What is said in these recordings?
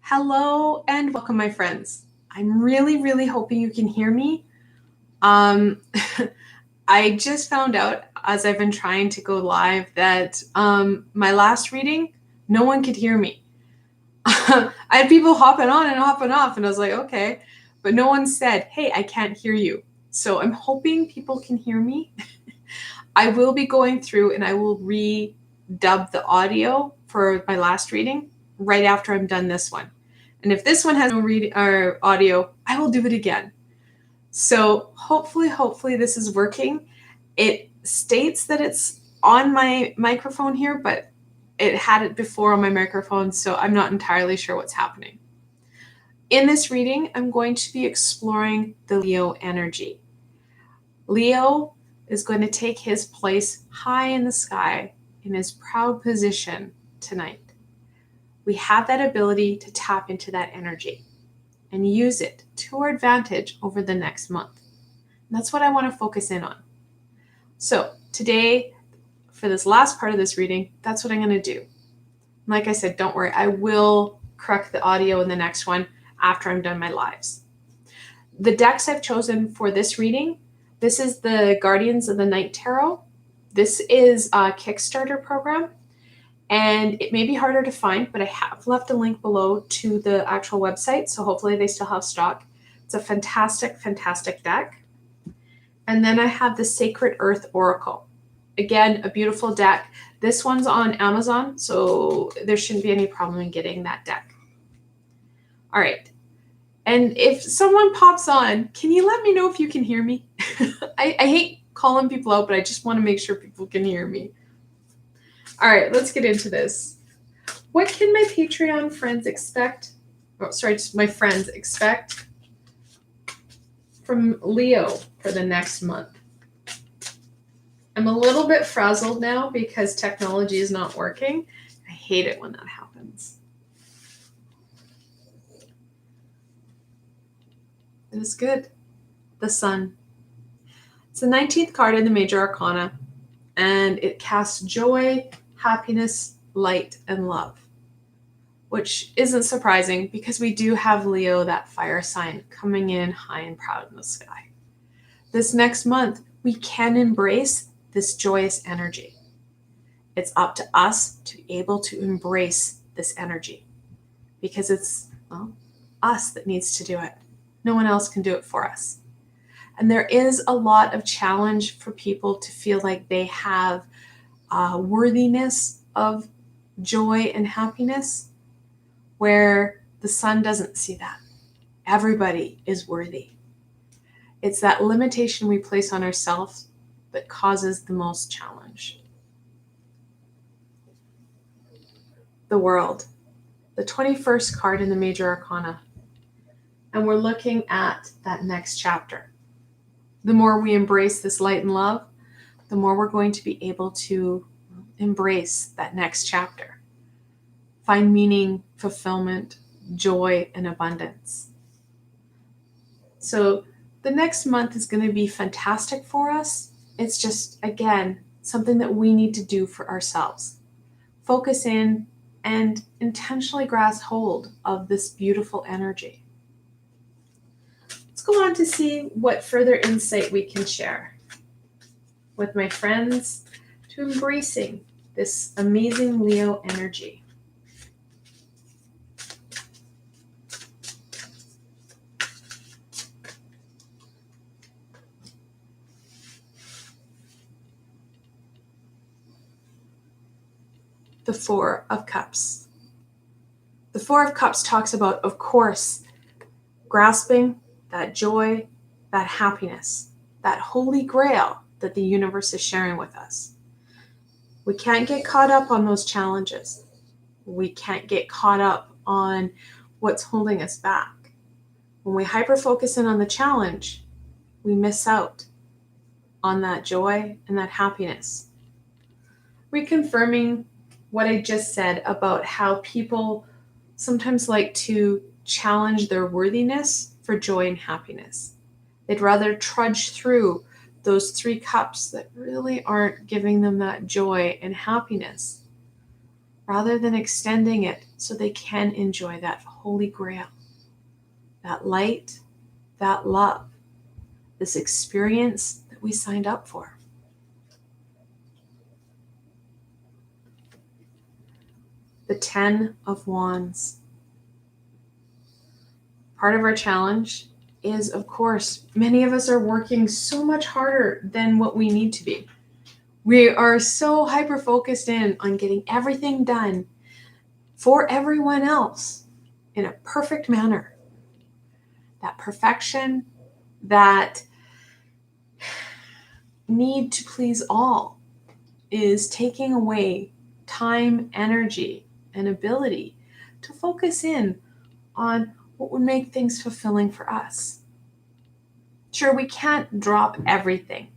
Hello and welcome, my friends. I'm really hoping you can hear me. Um, I just found out as I've been trying to go live that my last reading, no one could hear me. I had people hopping on and hopping off, and I was like, okay, but no one said, hey, I can't hear you. So I'm hoping people can hear me. I will be going through and I will redub the audio for my last reading right after I'm done this one. And if this one has no audio, I will do it again. So hopefully this is working. It states that it's on my microphone here, but it had it before on my microphone, so I'm not entirely sure what's happening. In this reading, I'm going to be exploring the Leo energy. Leo is going to take his place high in the sky in his proud position tonight. We have that ability to tap into that energy and use it to our advantage over the next month. And that's what I want to focus in on. So today, for this last part of this reading, that's what I'm going to do. Like I said, don't worry, I will correct the audio in the next one after I'm done my lives. The decks I've chosen for this reading, this is the Guardians of the Night Tarot. This is a Kickstarter program, and it may be harder to find, but I have left a link below to the actual website, so hopefully they still have stock. It's a fantastic deck. And then I have the Sacred Earth Oracle. Again, a beautiful deck. This one's on Amazon, so there shouldn't be any problem in getting that deck. All right. And if someone pops on, can you let me know if you can hear me? I hate calling people out, but I just want to make sure people can hear me. All right, let's get into this. What can my Patreon friends expect? Oh, sorry, just my friends expect from Leo for the next month? I'm a little bit frazzled now because technology is not working. I hate it when that happens. It is good. The Sun. It's the 19th card in the Major Arcana, and it casts joy, happiness, light, and love, which isn't surprising because we do have Leo, that fire sign, coming in high and proud in the sky. This next month, we can embrace this joyous energy. It's up to us to be able to embrace this energy because it's us that needs to do it. No one else can do it for us. And there is a lot of challenge for people to feel like they have worthiness of joy and happiness, where the Sun doesn't see that. Everybody is worthy. It's that limitation we place on ourselves that causes the most challenge. The World, the 21st card in the Major Arcana. And we're looking at that next chapter. The more we embrace this light and love, the more we're going to be able to embrace that next chapter. Find meaning, fulfillment, joy, and abundance. So the next month is going to be fantastic for us. It's just, again, something that we need to do for ourselves. Focus in and intentionally grasp hold of this beautiful energy. Let's go on to see what further insight we can share with my friends to embracing this amazing Leo energy. The Four of Cups. The Four of Cups talks about, of course, grasping that joy, that happiness, that holy grail that the universe is sharing with us. We can't get caught up on those challenges. We can't get caught up on what's holding us back. When we hyper-focus in on the challenge, we miss out on that joy and that happiness. Reconfirming what I just said about how people sometimes like to challenge their worthiness for joy and happiness. They'd rather trudge through those 3 cups that really aren't giving them that joy and happiness, rather than extending it so they can enjoy that holy grail, that light, that love, this experience that we signed up for. The 10 of Wands. Part of our challenge is, of course, many of us are working so much harder than what we need to be. We are so hyper-focused in on getting everything done for everyone else in a perfect manner. That perfection, that need to please all is taking away time, energy, and ability to focus in on what would make things fulfilling for us. Sure, we can't drop everything.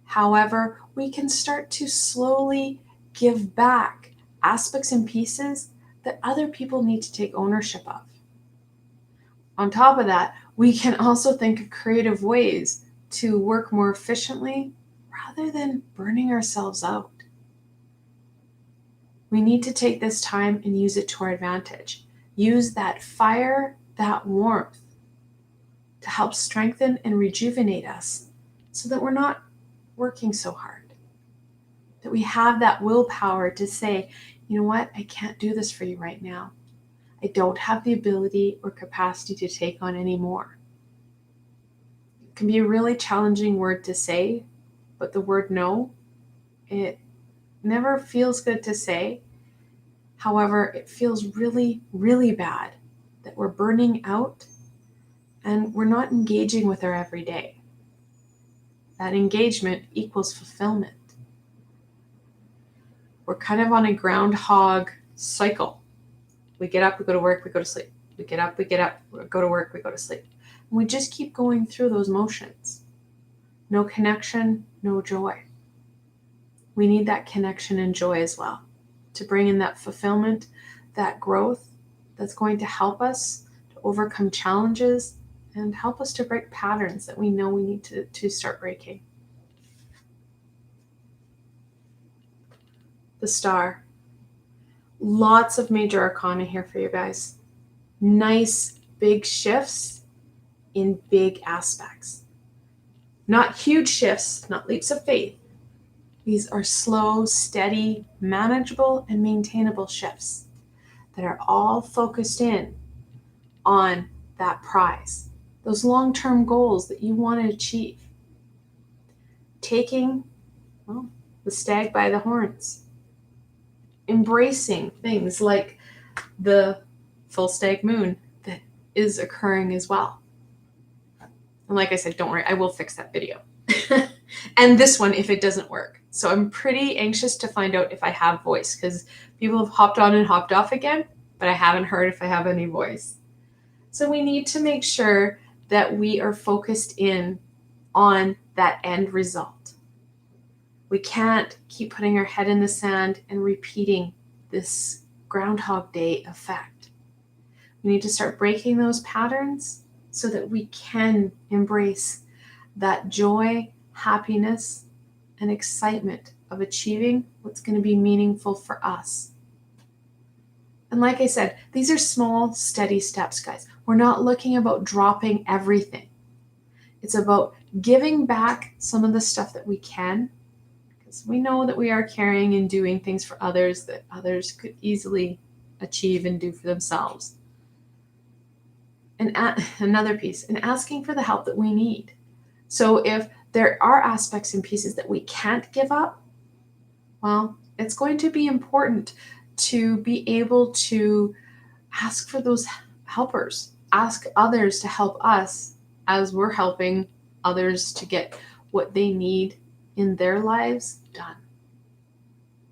However, we can start to slowly give back aspects and pieces that other people need to take ownership of. On top of that, we can also think of creative ways to work more efficiently rather than burning ourselves out. We need to take this time and use it to our advantage. Use that fire, that warmth to help strengthen and rejuvenate us so that we're not working so hard. That we have that willpower to say, you know what, I can't do this for you right now. I don't have the ability or capacity to take on any more. It can be a really challenging word to say, but the word no, it never feels good to say. However, it feels really, really bad that we're burning out and we're not engaging with our everyday. That engagement equals fulfillment. We're kind of on a groundhog cycle. We get up, we go to work, we go to sleep. We get up, we go to work, we go to sleep. And we just keep going through those motions. No connection, no joy. We need that connection and joy as well to bring in that fulfillment, that growth that's going to help us to overcome challenges and help us to break patterns that we know we need to start breaking. The Star. Lots of major arcana here for you guys. Nice big shifts in big aspects. Not huge shifts, not leaps of faith. These are slow, steady, manageable, and maintainable shifts that are all focused in on that prize, those long-term goals that you want to achieve. Taking, well, the stag by the horns. Embracing things like the full stag moon that is occurring as well. And like I said, don't worry, I will fix that video. And this one if it doesn't work. So I'm pretty anxious to find out if I have voice because people have hopped on and hopped off again, but I haven't heard if I have any voice. So we need to make sure that we are focused in on that end result. We can't keep putting our head in the sand and repeating this Groundhog Day effect. We need to start breaking those patterns so that we can embrace that joy, happiness, and excitement of achieving what's going to be meaningful for us. And like I said, these are small, steady steps, guys. We're not looking about dropping everything. It's about giving back some of the stuff that we can, because we know that we are carrying and doing things for others that others could easily achieve and do for themselves. And another piece, and asking for the help that we need. So if there are aspects and pieces that we can't give up, well, it's going to be important to be able to ask for those helpers, ask others to help us as we're helping others to get what they need in their lives done.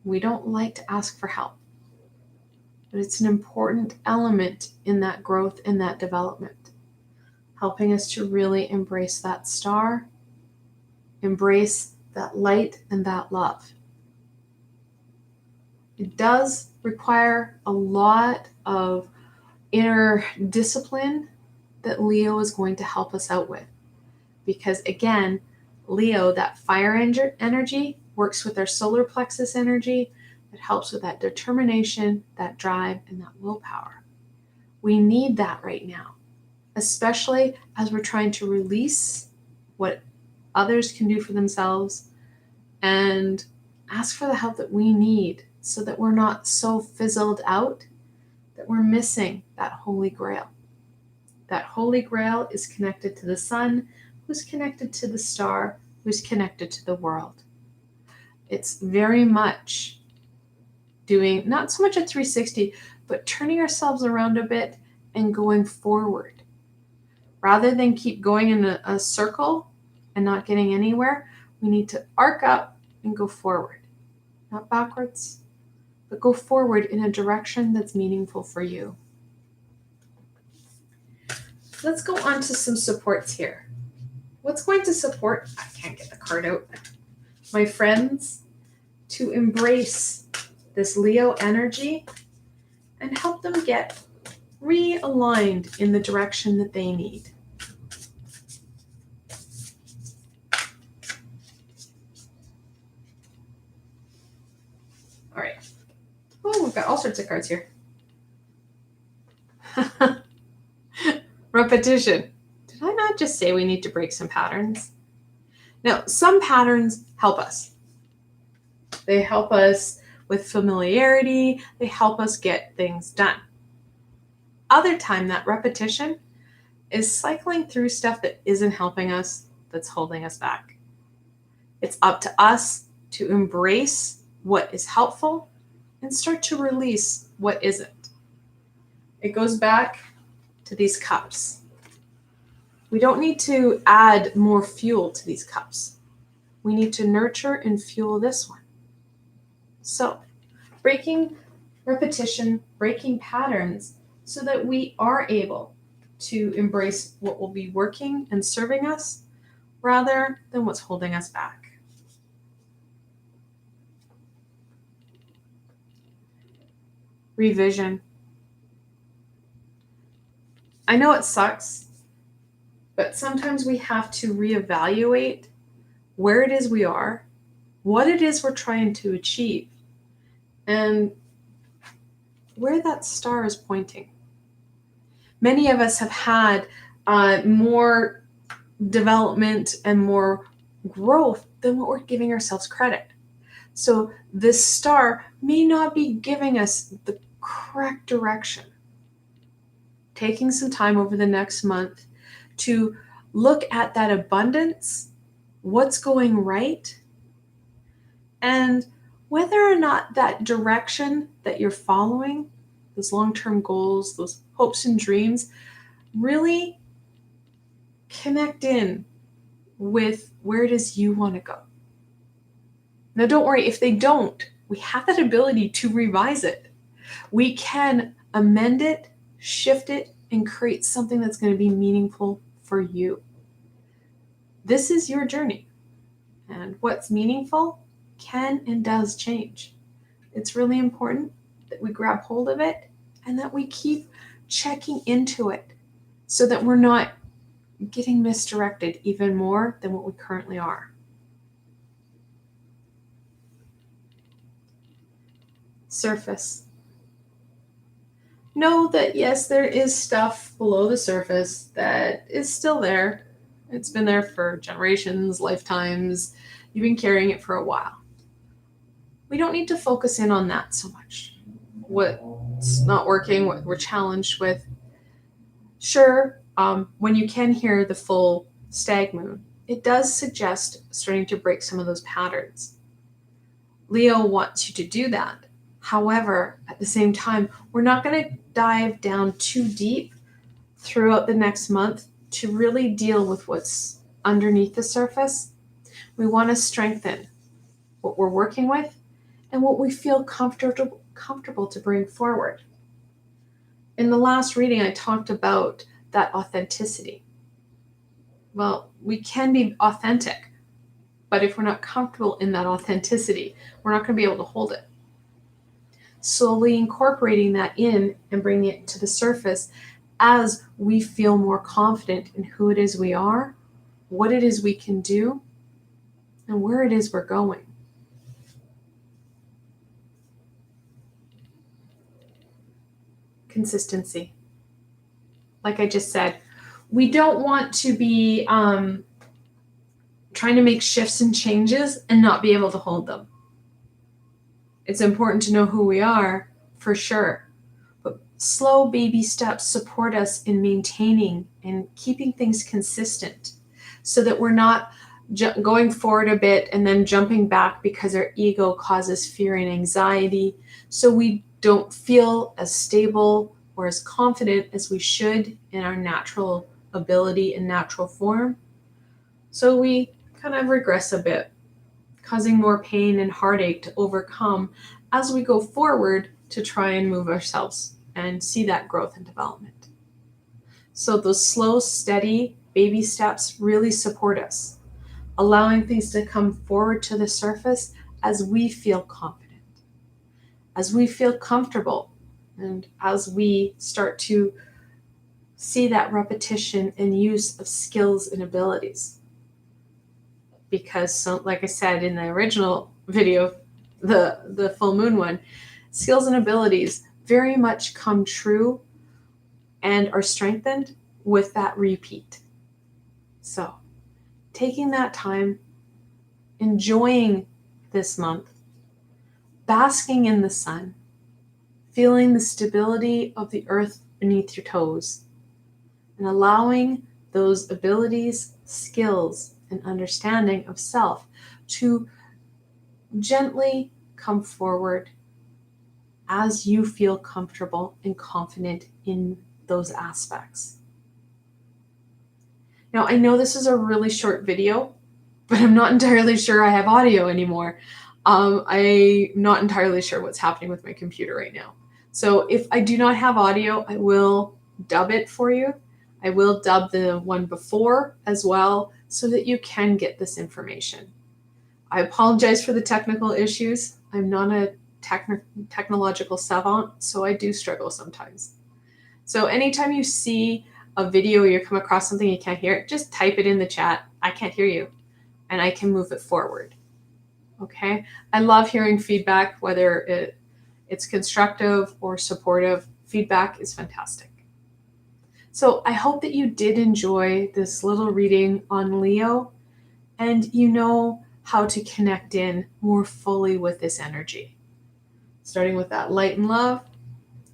We don't like to ask for help, but it's an important element in that growth and that development, helping us to really embrace that star, embrace that light and that love. It does require a lot of inner discipline that Leo is going to help us out with. Because again, Leo, that fire energy, works with our solar plexus energy. It helps with that determination, that drive, and that willpower. We need that right now, especially as we're trying to release what others can do for themselves and ask for the help that we need so that we're not so fizzled out that we're missing that holy grail. That holy grail is connected to the sun, who's connected to the star, who's connected to the world. It's very much doing not so much a 360, but turning ourselves around a bit and going forward. Rather than keep going in a circle and not getting anywhere, we need to arc up and go forward. Not backwards, but go forward in a direction that's meaningful for you. Let's go on to some supports here. What's going to support, I can't get the card out, my friends, to embrace this Leo energy and help them get realigned in the direction that they need. All right. Oh, we've got all sorts of cards here. Repetition. Did I not just say we need to break some patterns? Now, some patterns help us. They help us with familiarity. They help us get things done. Other time, that repetition is cycling through stuff that isn't helping us, that's holding us back. It's up to us to embrace what is helpful and start to release what isn't. It goes back to these cups. We don't need to add more fuel to these cups. We need to nurture and fuel this one. So, breaking repetition, breaking patterns so that we are able to embrace what will be working and serving us rather than what's holding us back. Revision. I know it sucks, but sometimes we have to reevaluate where it is we are, what it is we're trying to achieve, and where that star is pointing. Many of us have had more development and more growth than what we're giving ourselves credit. So this star may not be giving us the correct direction. Taking some time over the next month to look at that abundance, what's going right, and whether or not that direction that you're following, those long-term goals, those hopes and dreams, really connect in with where it is you want to go. Now, don't worry, if they don't, we have that ability to revise it. We can amend it, shift it, and create something that's going to be meaningful for you. This is your journey, and what's meaningful can and does change. It's really important that we grab hold of it and that we keep checking into it so that we're not getting misdirected even more than what we currently are. Surface. Know that yes, there is stuff below the surface that is still there. It's been there for generations, lifetimes. You've been carrying it for a while. We don't need to focus in on that so much. What's not working, what we're challenged with. Sure, when you can hear the full stag moon, it does suggest starting to break some of those patterns. Leo wants you to do that. However, at the same time, we're not going to dive down too deep throughout the next month to really deal with what's underneath the surface. We want to strengthen what we're working with and what we feel comfortable to bring forward. In the last reading, I talked about that authenticity. Well, we can be authentic, but if we're not comfortable in that authenticity, we're not going to be able to hold it. Slowly incorporating that in and bringing it to the surface as we feel more confident in who it is we are, what it is we can do, and where it is we're going. Consistency. like I just said, we don't want to be trying to make shifts and changes and not be able to hold them. It's important to know who we are, for sure. But slow baby steps support us in maintaining and keeping things consistent so that we're not going forward a bit and then jumping back because our ego causes fear and anxiety. So we don't feel as stable or as confident as we should in our natural ability and natural form. So we kind of regress a bit, causing more pain and heartache to overcome as we go forward to try and move ourselves and see that growth and development. So those slow, steady baby steps really support us, allowing things to come forward to the surface as we feel confident, as we feel comfortable, and as we start to see that repetition and use of skills and abilities. Because, so, like I said in the original video, the full moon one, skills and abilities very much come true and are strengthened with that repeat. So taking that time, enjoying this month, basking in the sun, feeling the stability of the earth beneath your toes, and allowing those abilities, skills, and understanding of self to gently come forward as you feel comfortable and confident in those aspects. Now, I know this is a really short video, but I'm not entirely sure I have audio anymore. I'm not entirely sure what's happening with my computer right now. So if I do not have audio, I will dub it for you. I will dub the one before as well so that you can get this information. I apologize for the technical issues. I'm not a technological savant, so I do struggle sometimes. So anytime you see a video or you come across something you can't hear, just type it in the chat. I can't hear you, and I can move it forward. Okay? I love hearing feedback, whether it's constructive or supportive. Feedback is fantastic. So I hope that you did enjoy this little reading on Leo, and you know how to connect in more fully with this energy, starting with that light and love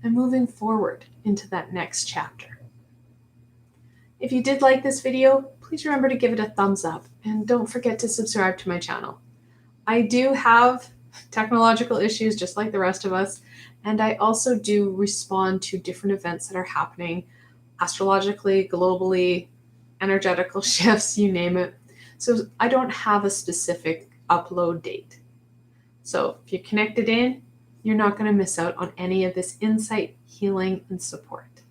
and moving forward into that next chapter. If you did like this video, please remember to give it a thumbs up and don't forget to subscribe to my channel. I do have technological issues just like the rest of us, and I also do respond to different events that are happening astrologically, globally, energetical shifts, you name it. So I don't have a specific upload date. So if you're connected in, you're not going to miss out on any of this insight, healing, and support.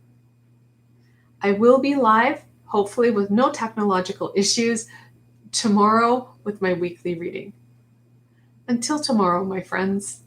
I will be live, hopefully with no technological issues, tomorrow with my weekly reading. Until tomorrow, my friends.